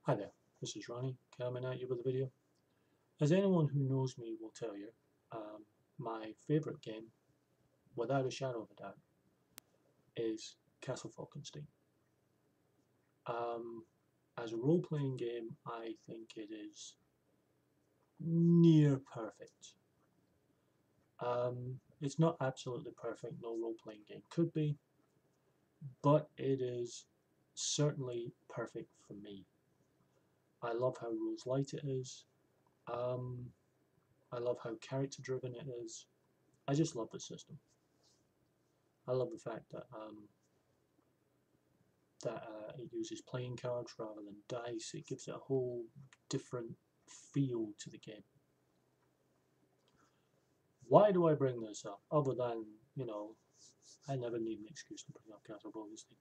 Hi there, this is Ronnie coming at you with a video. As anyone who knows me will tell you, my favourite game, without a shadow of a doubt, is Castle Falkenstein. As a role-playing game, I think it is near perfect. It's not absolutely perfect, no role-playing game could be, but it is certainly perfect for me. I love how rules light it is. I love how character driven it is. I just love the system. I love the fact that it uses playing cards rather than dice. It gives it a whole different feel to the game. Why do I bring this up? Other than, I never need an excuse to bring up Castle Falkenstein.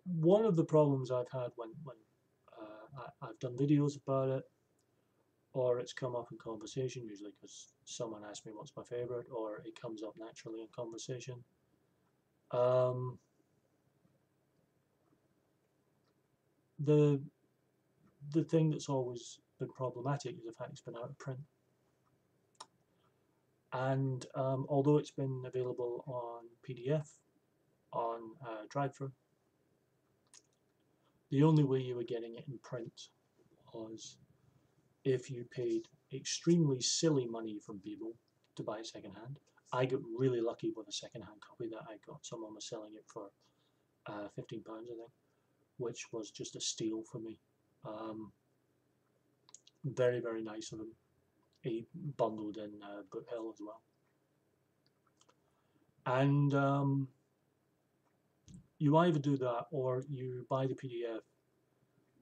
One of the problems I've had when I've done videos about it, or it's come up in conversation, usually because someone asks me what's my favourite, or it comes up naturally in conversation. The thing that's always been problematic is the fact it's been out of print. And although it's been available on PDF, on DriveThru, the only way you were getting it in print was if you paid extremely silly money from people to buy it secondhand. I got really lucky with a secondhand copy that I got. Someone was selling it for £15, I think, which was just a steal for me. Very, very nice of them. He bundled in Book Hill as well. And you either do that or you buy the PDF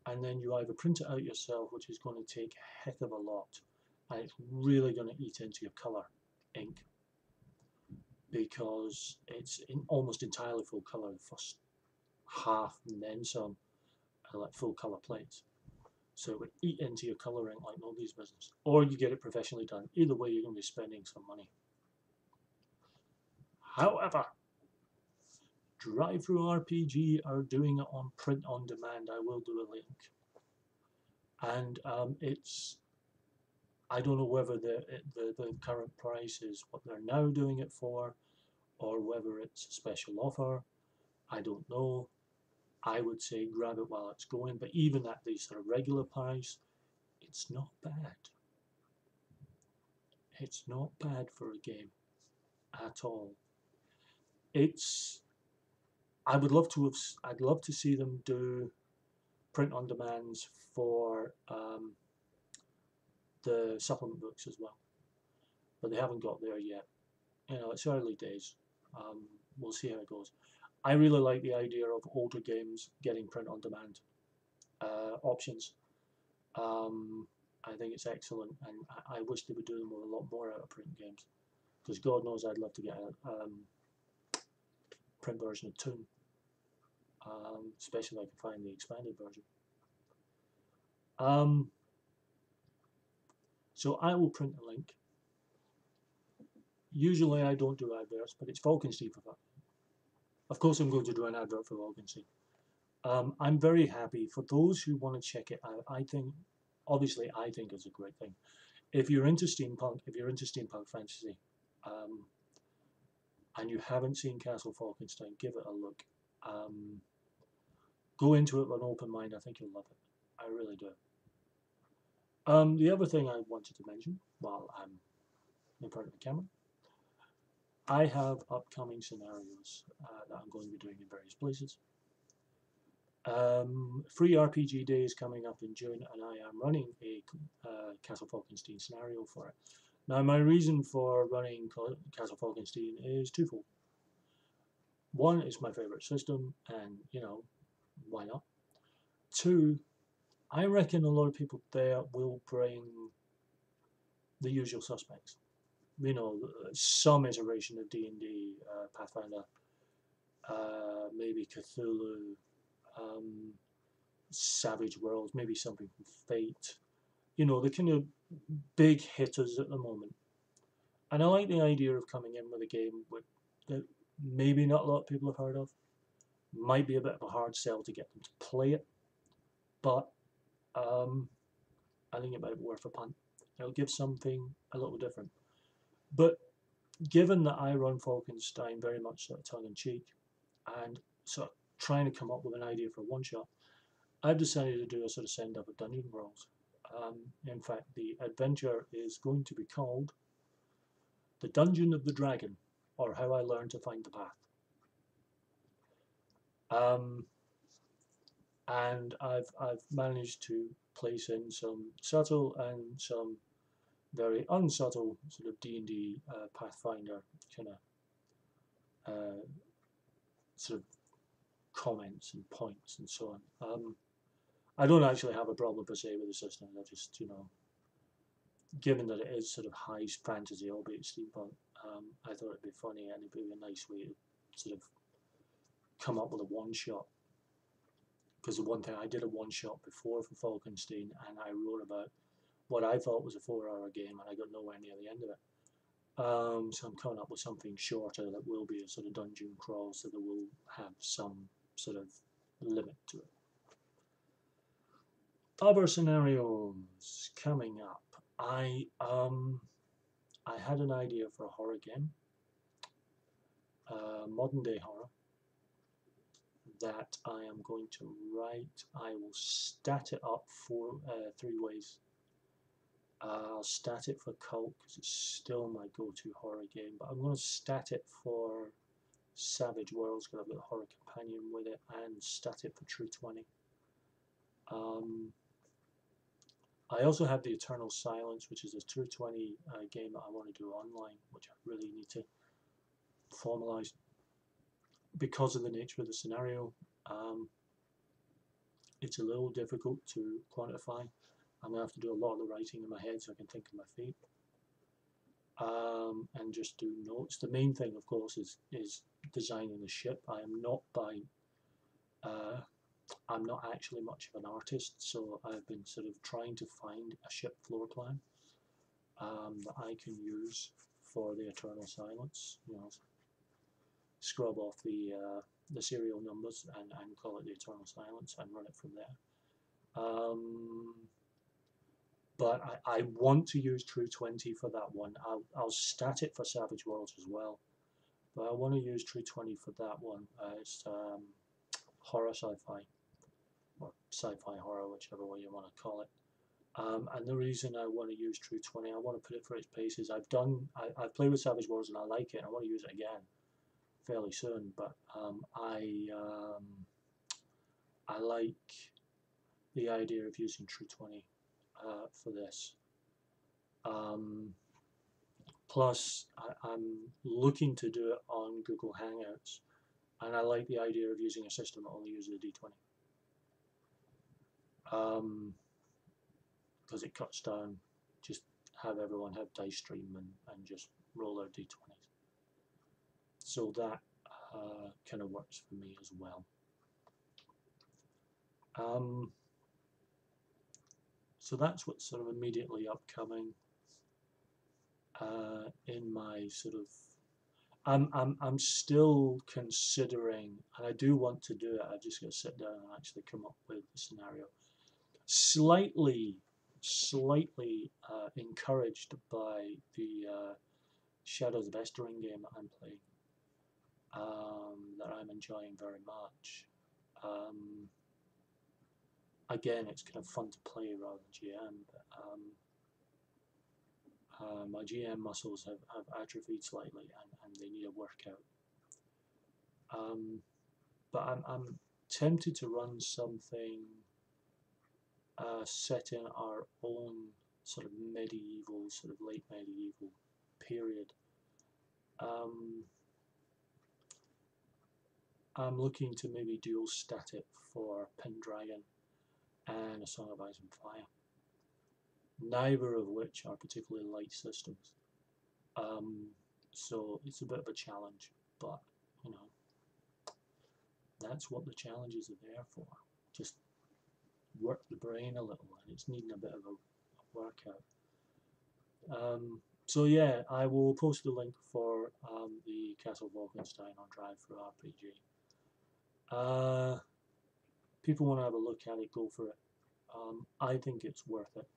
and then you either print it out yourself, which is going to take a heck of a lot, and it's really going to eat into your colour ink because it's almost entirely full colour the first half and then some like full colour plates. So it would eat into your colour ink like nobody's business. Or you get it professionally done. Either way, you're going to be spending some money. However, DriveThruRPG are doing it on print on demand. I will do a link. And I don't know whether the current price is what they're now doing it for, or whether it's a special offer. I don't know. I would say grab it while it's going, but even at the sort of regular price, it's not bad. It's not bad for a game at all. I'd love to see them do print on demands for the supplement books as well, but they haven't got there yet. It's early days. We'll see how it goes. I really like the idea of older games getting print on demand options. I think it's excellent, and I wish they would do them with a lot more out of print games, because God knows I'd love to get a print version of Toon, especially if I can find the expanded version. So I will print a link. Usually I don't do adverts, but it's Falkenstein for that. Of course I'm going to do an advert for Falkenstein. I'm very happy for those who want to check it out. I think it's a great thing. If you're into steampunk, if you're into steampunk fantasy, and you haven't seen Castle Falkenstein, give it a look. Go into it with an open mind. I think you'll love it. I really do. The other thing I wanted to mention while I'm in front of the camera, I have upcoming scenarios that I'm going to be doing in various places. Free RPG Day is coming up in June, and I am running a Castle Falkenstein scenario for it. Now, my reason for running Castle Falkenstein is twofold. One, it's my favourite system, and why not? Two, I reckon a lot of people there will bring the usual suspects. Some iteration of D&D, Pathfinder, maybe Cthulhu, Savage Worlds, maybe something from Fate. The kind of big hitters at the moment. And I like the idea of coming in with a game that maybe not a lot of people have heard of, Might be a bit of a hard sell to get them to play it, but I think it might be worth a punt. It'll give something a little different. But given that I run Falkenstein very much sort of tongue-in-cheek and sort of trying to come up with an idea for a one-shot, I've decided to do a sort of send-up of dungeon crawls. In fact, the adventure is going to be called The Dungeon of the Dragon, or How I Learned to Find the Path. And I've managed to place in some subtle and some very unsubtle sort of D&D Pathfinder kind of sort of comments and points and so on. I don't actually have a problem per se with the system. I just, given that it is sort of high fantasy, albeit steampunk, I thought it'd be funny and it'd be a nice way to sort of come up with a one-shot. Because the one thing, I did a one-shot before for Falkenstein, and I wrote about what I thought was a 4-hour game, and I got nowhere near the end of it. So I'm coming up with something shorter that will be a sort of dungeon crawl, so that will have some sort of limit to it. Other scenarios coming up. I had an idea for a horror game, modern day horror, that I am going to write. I will stat it up for 3 ways. I'll stat it for Cult because it's still my go-to horror game, but I'm going to stat it for Savage Worlds because I've got a horror companion with it, and stat it for True 20. I also have the Eternal Silence, which is a True 20 game that I want to do online, which I really need to formalize because of the nature of the scenario. It's a little difficult to quantify. I'm going to have to do a lot of the writing in my head so I can think on my feet, and just do notes. The main thing, of course, is designing the ship. I'm not actually much of an artist, so I've been sort of trying to find a ship floor plan that I can use for the Eternal Silence. Scrub off the serial numbers and call it the Eternal Silence and run it from there. But I want to use True 20 for that one. I'll stat it for Savage Worlds as well, but I want to use True 20 for that one. It's horror sci-fi, or sci-fi horror, whichever way you want to call it. And the reason I want to use True 20, I want to put it for its paces. I've played with Savage Worlds and I like it, and I want to use it again fairly soon, but I like the idea of using True 20 for this. Plus, I'm looking to do it on Google Hangouts, and I like the idea of using a system that only uses a D20. Because it cuts down, just have everyone have dice stream and just roll their D20s. So that kind of works for me as well. So that's what's sort of immediately upcoming in my sort of. I'm still considering, and I do want to do it. I've just got to sit down and actually come up with the scenario. Slightly encouraged by the Shadows of Estering game that I'm playing, that I'm enjoying very much. Again, it's kind of fun to play rather than GM, but my GM muscles have atrophied slightly, and they need a workout. But I'm tempted to run something set in our own sort of medieval, sort of late medieval period. I'm looking to maybe dual stat it for Pendragon and A Song of Ice and Fire, neither of which are particularly light systems. So it's a bit of a challenge, but that's what the challenges are there for. Just work the brain a little, and it's needing a bit of a workout. So yeah, I will post the link for the Castle Falkenstein on DriveThruRPG. People want to have a look at it, go for it. I think it's worth it,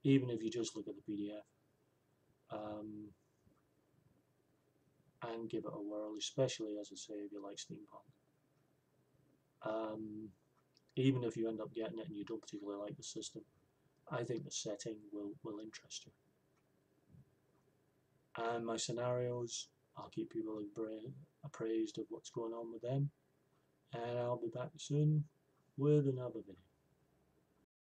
even if you just look at the PDF and give it a whirl, especially, as I say, if you like steampunk. Even if you end up getting it and you don't particularly like the system, I think the setting will interest you. And my scenarios, I'll keep people appraised of what's going on with them, and I'll be back soon with another video.